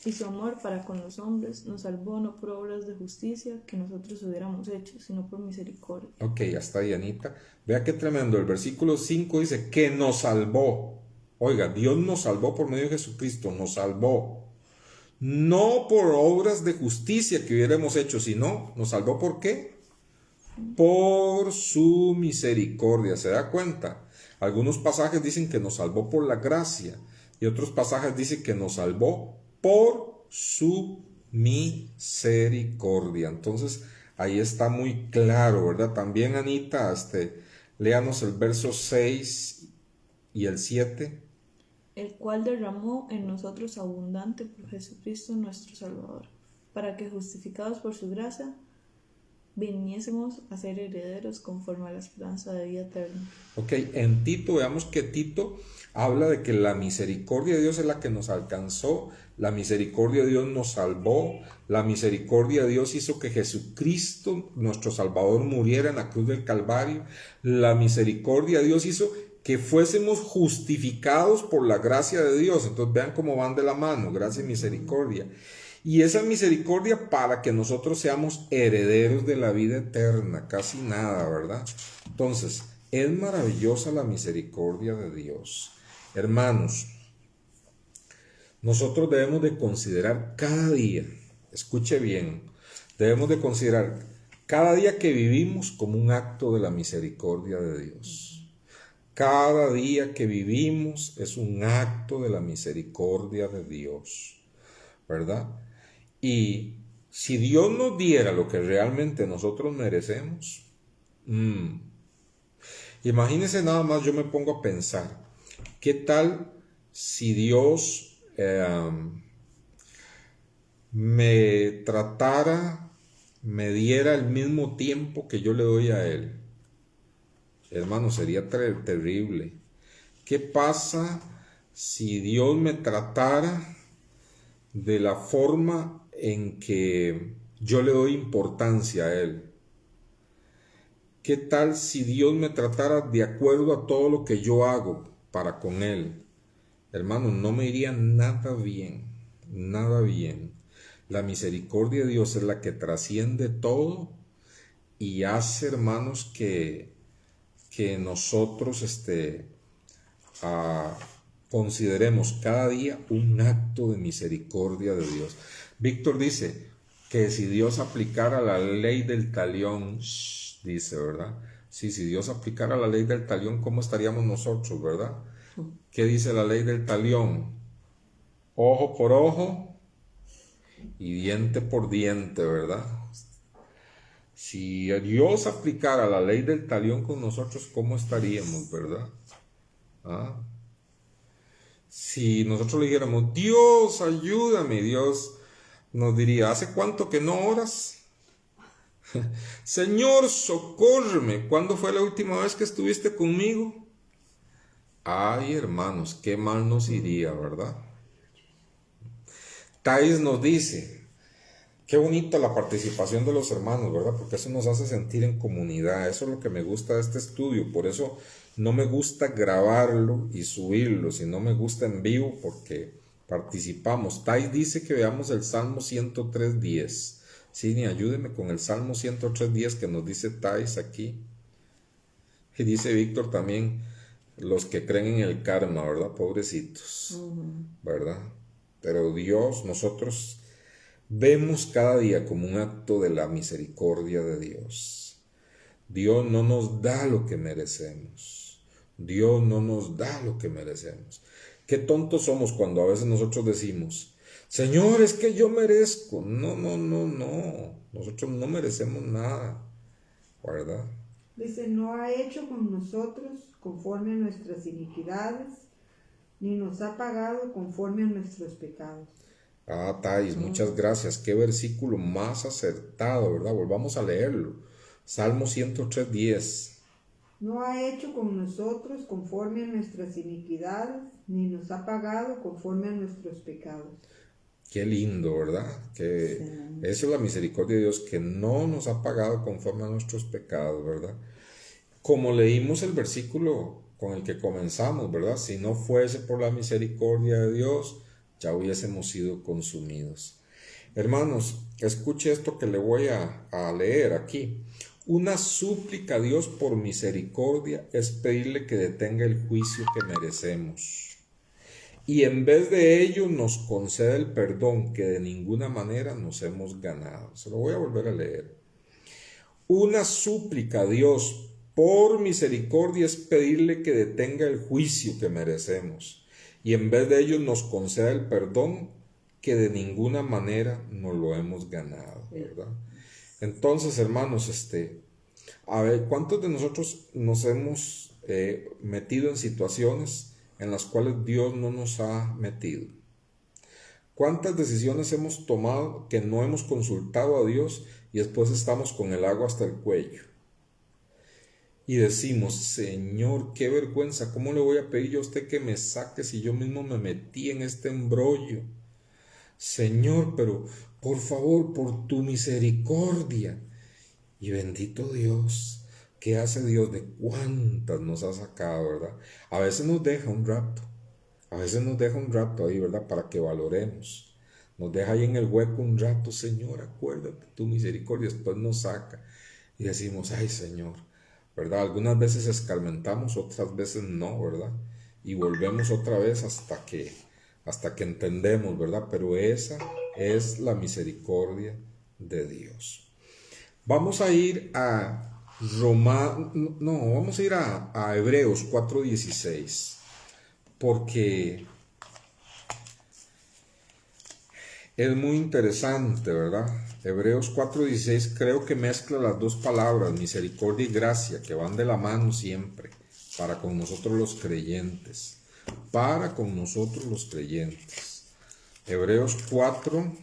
y su amor para con los hombres, nos salvó no por obras de justicia que nosotros hubiéramos hecho, sino por misericordia. Ok, hasta ahí, Anita. Vea qué tremendo. El versículo 5 dice que nos salvó. Oiga, Dios nos salvó por medio de Jesucristo, nos salvó. No por obras de justicia que hubiéramos hecho, sino nos salvó ¿por qué? Por su misericordia. ¿Se da cuenta? Algunos pasajes dicen que nos salvó por la gracia y otros pasajes dicen que nos salvó por su misericordia. Entonces, ahí está muy claro, ¿verdad? También, Anita, léanos el verso 6 y el 7. El cual derramó en nosotros abundante por Jesucristo nuestro Salvador, para que justificados por su gracia, viniésemos a ser herederos conforme a la esperanza de vida eterna. Ok, en Tito, veamos que Tito habla de que la misericordia de Dios es la que nos alcanzó, la misericordia de Dios nos salvó, la misericordia de Dios hizo que Jesucristo, nuestro Salvador, muriera en la cruz del Calvario, la misericordia de Dios hizo que fuésemos justificados por la gracia de Dios. Entonces vean cómo van de la mano, gracia y misericordia. Y esa misericordia para que nosotros seamos herederos de la vida eterna, casi nada, ¿verdad? Entonces, es maravillosa la misericordia de Dios. Hermanos, nosotros debemos de considerar cada día, escuche bien, debemos de considerar cada día que vivimos como un acto de la misericordia de Dios. Cada día que vivimos es un acto de la misericordia de Dios, ¿verdad? Y si Dios nos diera lo que realmente nosotros merecemos, imagínense nada más, yo me pongo a pensar, ¿qué tal si Dios me tratara, me diera el mismo tiempo que yo le doy a Él? Hermano, sería terrible. ¿Qué pasa si Dios me tratara de la forma en que yo le doy importancia a Él? ¿Qué tal si Dios me tratara de acuerdo a todo lo que yo hago para con Él? Hermano, no me iría nada bien, nada bien. La misericordia de Dios es la que trasciende todo y hace, hermanos, que nosotros consideremos cada día un acto de misericordia de Dios. Víctor dice que si Dios aplicara la ley del talión, dice, ¿verdad? Sí, si Dios aplicara la ley del talión, ¿cómo estaríamos nosotros, verdad? ¿Qué dice la ley del talión? Ojo por ojo y diente por diente, ¿verdad? Si Dios aplicara la ley del talión con nosotros, ¿cómo estaríamos, verdad? Si nosotros le dijéramos, Dios, ayúdame, Dios nos diría, ¿hace cuánto que no oras? Señor, socórreme, ¿cuándo fue la última vez que estuviste conmigo? Ay, hermanos, qué mal nos iría, ¿verdad? Thais nos dice, qué bonita la participación de los hermanos, ¿verdad? Porque eso nos hace sentir en comunidad. Eso es lo que me gusta de este estudio. Por eso no me gusta grabarlo y subirlo, sino me gusta en vivo porque participamos. Thais dice que veamos el Salmo 103.10. Cini, ayúdeme con el Salmo 103.10 que nos dice Thais aquí. Y dice Víctor también, los que creen en el karma, ¿verdad? Pobrecitos, ¿verdad? Pero Dios, nosotros vemos cada día como un acto de la misericordia de Dios. Dios no nos da lo que merecemos. Dios no nos da lo que merecemos. Qué tontos somos cuando a veces nosotros decimos, Señor, es que yo merezco. No. Nosotros no merecemos nada, ¿verdad? Dice, no ha hecho con nosotros conforme a nuestras iniquidades, ni nos ha pagado conforme a nuestros pecados. Thais, muchas gracias. Qué versículo más acertado, ¿verdad? Volvamos a leerlo. Salmo 103.10. No ha hecho con nosotros conforme a nuestras iniquidades, ni nos ha pagado conforme a nuestros pecados. Qué lindo, ¿verdad? Que esa es la misericordia de Dios, que no nos ha pagado conforme a nuestros pecados, ¿verdad? Como leímos el versículo con el que comenzamos, ¿verdad? Si no fuese por la misericordia de Dios, ya hubiésemos sido consumidos. Hermanos, escuche esto que le voy a leer aquí. Una súplica a Dios por misericordia es pedirle que detenga el juicio que merecemos. Y en vez de ello nos concede el perdón que de ninguna manera nos hemos ganado. Se lo voy a volver a leer. Una súplica a Dios por misericordia es pedirle que detenga el juicio que merecemos. Y en vez de ello nos concede el perdón que de ninguna manera nos lo hemos ganado, ¿verdad? Entonces, hermanos, a ver, ¿cuántos de nosotros nos hemos metido en situaciones en las cuales Dios no nos ha metido? ¿Cuántas decisiones hemos tomado que no hemos consultado a Dios y después estamos con el agua hasta el cuello? Y decimos, Señor, qué vergüenza, ¿cómo le voy a pedir yo a usted que me saque si yo mismo me metí en este embrollo? Señor, pero por favor, por tu misericordia. Y bendito Dios, ¿qué hace Dios? De cuántas nos ha sacado, ¿verdad? A veces nos deja un rato. A veces nos deja un rato ahí, ¿verdad? Para que valoremos. Nos deja ahí en el hueco un rato, Señor, acuérdate, tu misericordia. Después nos saca y decimos, ay, Señor, ¿verdad? Algunas veces escarmentamos, otras veces no, ¿verdad? Y volvemos otra vez hasta que entendemos, ¿verdad? Pero esa es la misericordia de Dios. Vamos a ir a vamos a ir a Hebreos 4:16. Porque es muy interesante, ¿verdad? Hebreos 4:16 creo que mezcla las dos palabras, misericordia y gracia, que van de la mano siempre, para con nosotros los creyentes. Para con nosotros los creyentes. Hebreos 4,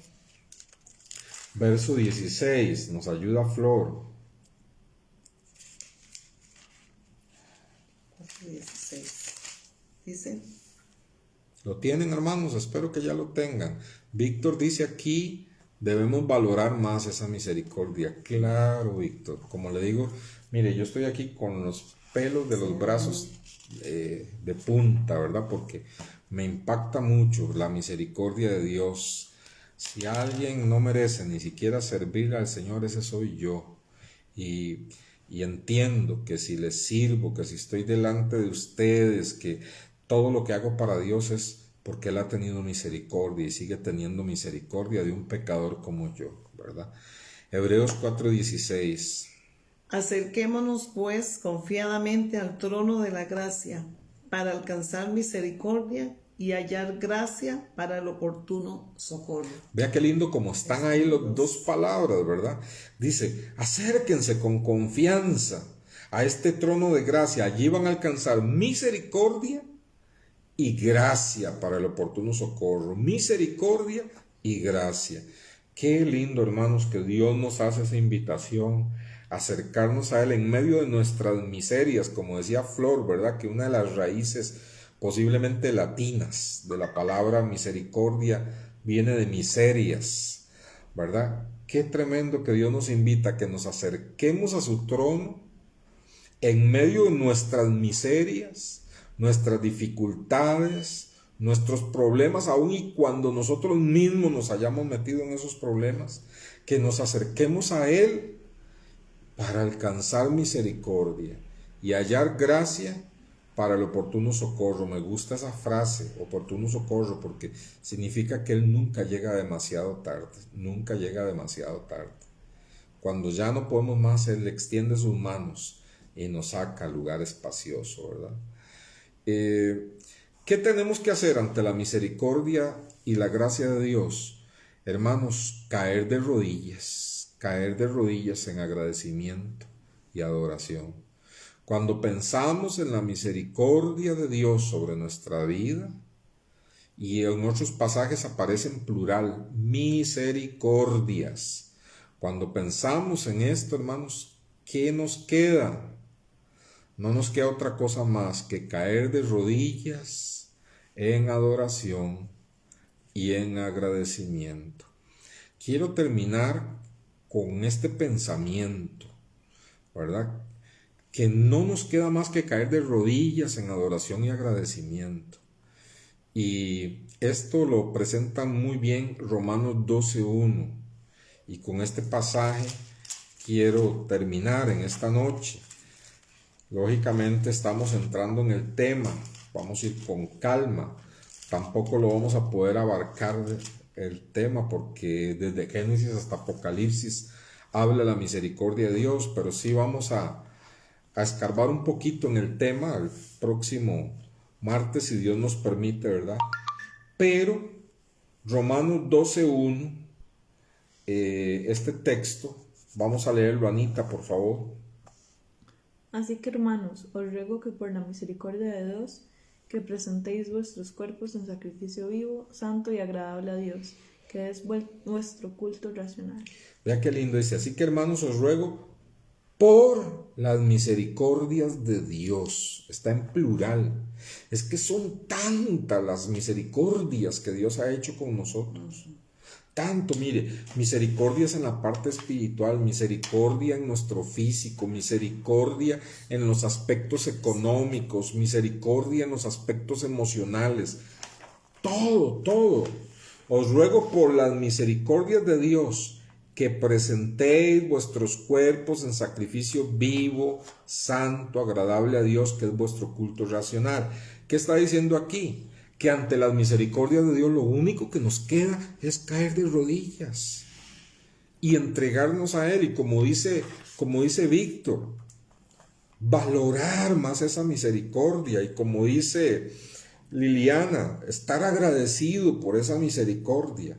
verso 16, nos ayuda Flor. 4:16. Dice. ¿Lo tienen, hermanos? Espero que ya lo tengan. Víctor dice aquí, debemos valorar más esa misericordia. Claro, Víctor. Como le digo, mire, yo estoy aquí con los pelos de los brazos de punta, ¿verdad? Porque me impacta mucho la misericordia de Dios. Si alguien no merece ni siquiera servirle al Señor, ese soy yo. Y entiendo que si les sirvo, que si estoy delante de ustedes, que todo lo que hago para Dios es porque Él ha tenido misericordia y sigue teniendo misericordia de un pecador como yo, ¿verdad? Hebreos 4:16. Acerquémonos pues confiadamente al trono de la gracia para alcanzar misericordia y hallar gracia para el oportuno socorro. Vea qué lindo como están ahí las dos palabras, ¿verdad? Dice, acérquense con confianza a este trono de gracia. Allí van a alcanzar misericordia y gracia para el oportuno socorro. Misericordia y gracia. Qué lindo, hermanos, que Dios nos hace esa invitación a acercarnos a Él en medio de nuestras miserias, como decía Flor, ¿verdad? Que una de las raíces posiblemente latinas de la palabra misericordia viene de miserias, ¿verdad? Qué tremendo que Dios nos invita a que nos acerquemos a su trono en medio de nuestras miserias, nuestras dificultades, nuestros problemas, aun y cuando nosotros mismos nos hayamos metido en esos problemas, que nos acerquemos a Él para alcanzar misericordia y hallar gracia para el oportuno socorro. Me gusta esa frase, oportuno socorro, porque significa que Él nunca llega demasiado tarde, nunca llega demasiado tarde. Cuando ya no podemos más, Él extiende sus manos y nos saca a lugar espacioso, ¿verdad? ¿Qué tenemos que hacer ante la misericordia y la gracia de Dios? Hermanos, caer de rodillas en agradecimiento y adoración. Cuando pensamos en la misericordia de Dios sobre nuestra vida, y en otros pasajes aparece en plural, misericordias. Cuando pensamos en esto, hermanos, ¿qué nos queda? No nos queda otra cosa más que caer de rodillas en adoración y en agradecimiento. Quiero terminar con este pensamiento, ¿verdad? Que no nos queda más que caer de rodillas en adoración y agradecimiento. Y esto lo presenta muy bien Romanos 12:1. Y con este pasaje quiero terminar en esta noche. Lógicamente estamos entrando en el tema, vamos a ir con calma, tampoco lo vamos a poder abarcar el tema porque desde Génesis hasta Apocalipsis habla la misericordia de Dios, pero sí vamos a escarbar un poquito en el tema el próximo martes, si Dios nos permite, ¿verdad? Pero Romanos 12:1, este texto, vamos a leerlo, Anita, por favor. Así que, hermanos, os ruego que por la misericordia de Dios, que presentéis vuestros cuerpos en sacrificio vivo, santo y agradable a Dios, que es vuestro culto racional. Vea qué lindo dice, así que, hermanos, os ruego por las misericordias de Dios. Está en plural. Es que son tantas las misericordias que Dios ha hecho con nosotros. Tanto, mire, misericordias en la parte espiritual, misericordia en nuestro físico, misericordia en los aspectos económicos, misericordia en los aspectos emocionales. Todo, todo. Os ruego por las misericordias de Dios que presentéis vuestros cuerpos en sacrificio vivo, santo, agradable a Dios, que es vuestro culto racional. ¿Qué está diciendo aquí? Que ante las misericordias de Dios lo único que nos queda es caer de rodillas y entregarnos a Él. Y como dice Víctor, valorar más esa misericordia. Y como dice Liliana, estar agradecido por esa misericordia.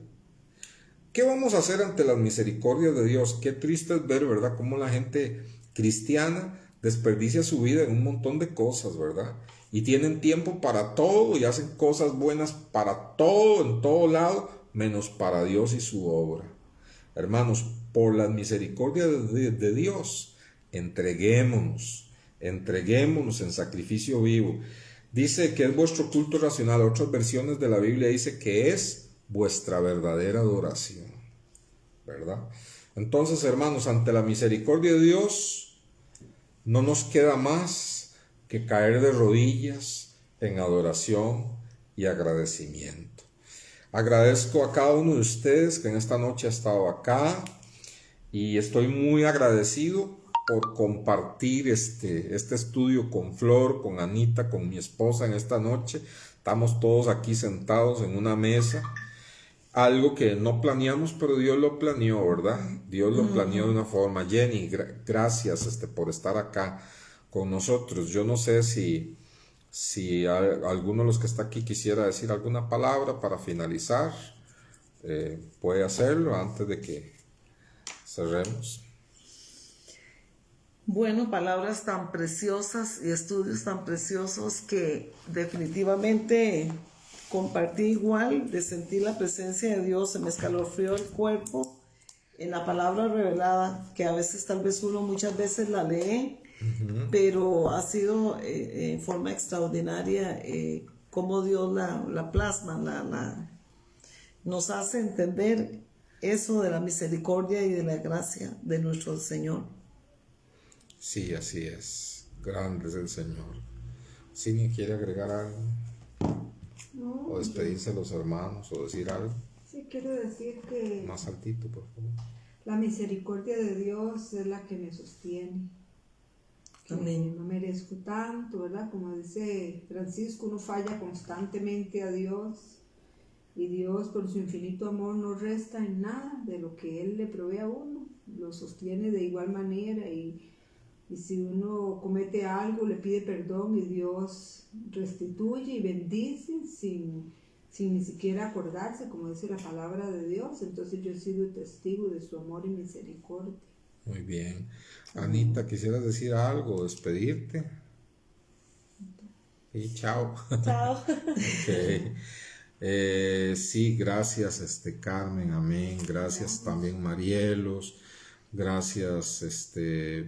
¿Qué vamos a hacer ante las misericordias de Dios? Qué triste es ver, ¿verdad?, cómo la gente cristiana desperdicia su vida en un montón de cosas, ¿verdad? Y tienen tiempo para todo y hacen cosas buenas para todo, en todo lado, menos para Dios y su obra. Hermanos, por las misericordias de Dios, entreguémonos en sacrificio vivo. Dice que es vuestro culto racional. Otras versiones de la Biblia dice que es vuestra verdadera adoración, ¿verdad? Entonces, hermanos, ante la misericordia de Dios, no nos queda más que caer de rodillas en adoración y agradecimiento. Agradezco a cada uno de ustedes que en esta noche ha estado acá y estoy muy agradecido por compartir este estudio con Flor, con Anita, con mi esposa en esta noche. Estamos todos aquí sentados en una mesa. Algo que no planeamos, pero Dios lo planeó, ¿verdad? Dios lo planeó de una forma. Jenny, gracias por estar acá con nosotros. Yo no sé si alguno de los que está aquí quisiera decir alguna palabra para finalizar. Puede hacerlo antes de que cerremos. Bueno, palabras tan preciosas y estudios tan preciosos que definitivamente compartí igual, de sentir la presencia de Dios, se me escalofrió el cuerpo en la palabra revelada, que a veces tal vez uno muchas veces la lee, pero ha sido en forma extraordinaria cómo Dios la plasma, nos hace entender eso de la misericordia y de la gracia de nuestro Señor. Sí, así es. Grande es el Señor. ¿Cini quiere agregar algo? No, O despedirse de los hermanos, o decir algo. sí quiero decir que Más altito, por favor. la misericordia de Dios es la que me sostiene. Que Amén. no merezco tanto, ¿verdad? Como dice Francisco, uno falla constantemente a Dios y Dios por su infinito amor no resta en nada de lo que Él le provee a uno, lo sostiene de igual manera y si uno comete algo le pide perdón y Dios restituye y bendice sin ni siquiera acordarse, como dice la palabra de Dios. Entonces yo he sido testigo de su amor y misericordia. Muy bien. Anita, ¿quisieras decir algo? ¿Despedirte? Y chao. Chao. Okay. Sí, gracias, Carmen, amén. Gracias también, Marielos. Gracias,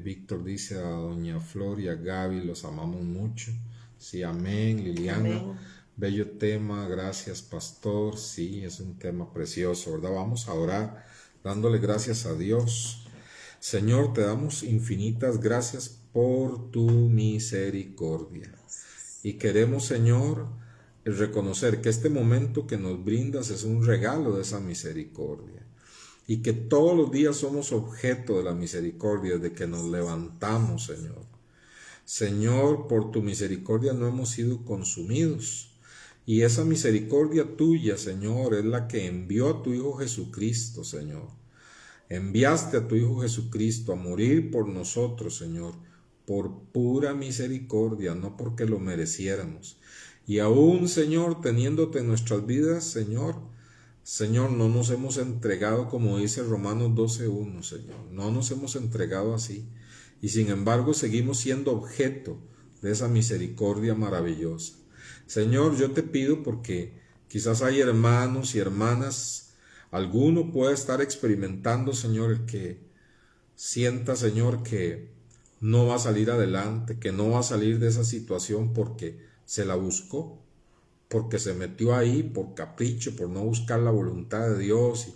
Víctor dice a doña Flor y a Gaby, los amamos mucho. Sí, amén. Liliana, Amén. bello tema. Gracias, pastor. Sí, es un tema precioso, ¿verdad? Vamos a orar dándole gracias a Dios. Señor, te damos infinitas gracias por tu misericordia. Y queremos, Señor, reconocer que este momento que nos brindas es un regalo de esa misericordia. Y que todos los días somos objeto de la misericordia, de que nos levantamos, Señor. Señor, por tu misericordia no hemos sido consumidos. Y esa misericordia tuya, Señor, es la que envió a tu Hijo Jesucristo, Señor. Enviaste a tu Hijo Jesucristo a morir por nosotros, Señor, por pura misericordia, no porque lo mereciéramos. Y aún, Señor, teniéndote en nuestras vidas, Señor, Señor, no nos hemos entregado como dice Romanos 12:1, Señor. No nos hemos entregado así. Y sin embargo seguimos siendo objeto de esa misericordia maravillosa. Señor, yo te pido porque quizás hay hermanos y hermanas, alguno puede estar experimentando, Señor, el que sienta, Señor, que no va a salir adelante, que no va a salir de esa situación porque se la buscó, porque se metió ahí por capricho, por no buscar la voluntad de Dios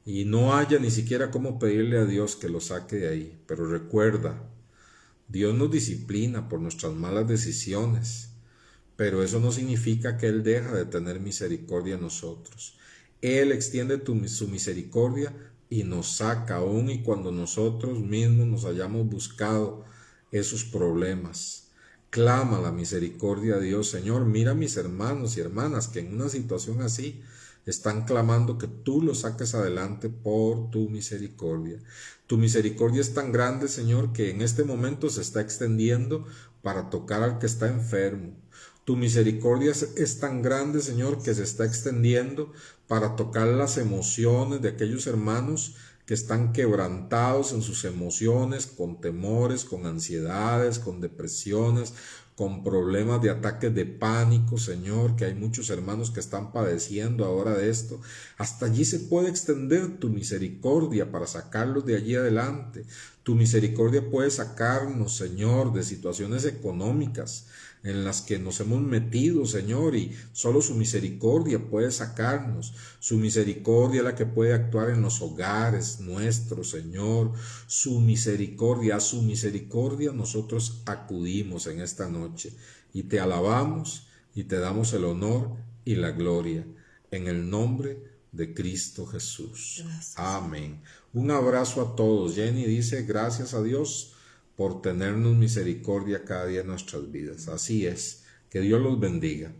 y no haya ni siquiera cómo pedirle a Dios que lo saque de ahí. Pero recuerda, Dios nos disciplina por nuestras malas decisiones, pero eso no significa que Él deja de tener misericordia en nosotros. Él extiende su misericordia y nos saca aún y cuando nosotros mismos nos hayamos buscado esos problemas. Clama la misericordia a Dios. Señor, mira a mis hermanos y hermanas que en una situación así están clamando que tú los saques adelante por tu misericordia. Tu misericordia es tan grande, Señor, que en este momento se está extendiendo para tocar al que está enfermo. Tu misericordia es tan grande, Señor, que se está extendiendo para tocar las emociones de aquellos hermanos que están quebrantados en sus emociones, con temores, con ansiedades, con depresiones, con problemas de ataques de pánico, Señor, que hay muchos hermanos que están padeciendo ahora de esto. Hasta allí se puede extender tu misericordia para sacarlos de allí adelante. Tu misericordia puede sacarnos, Señor, de situaciones económicas en las que nos hemos metido, Señor, y solo su misericordia puede sacarnos. Su misericordia es la que puede actuar en los hogares nuestros, Señor. Su misericordia, a su misericordia nosotros acudimos en esta noche y te alabamos y te damos el honor y la gloria en el nombre de Cristo Jesús. Gracias. Amén. Un abrazo a todos. Jenny dice, gracias a Dios por tenernos misericordia cada día en nuestras vidas. Así es. Que Dios los bendiga.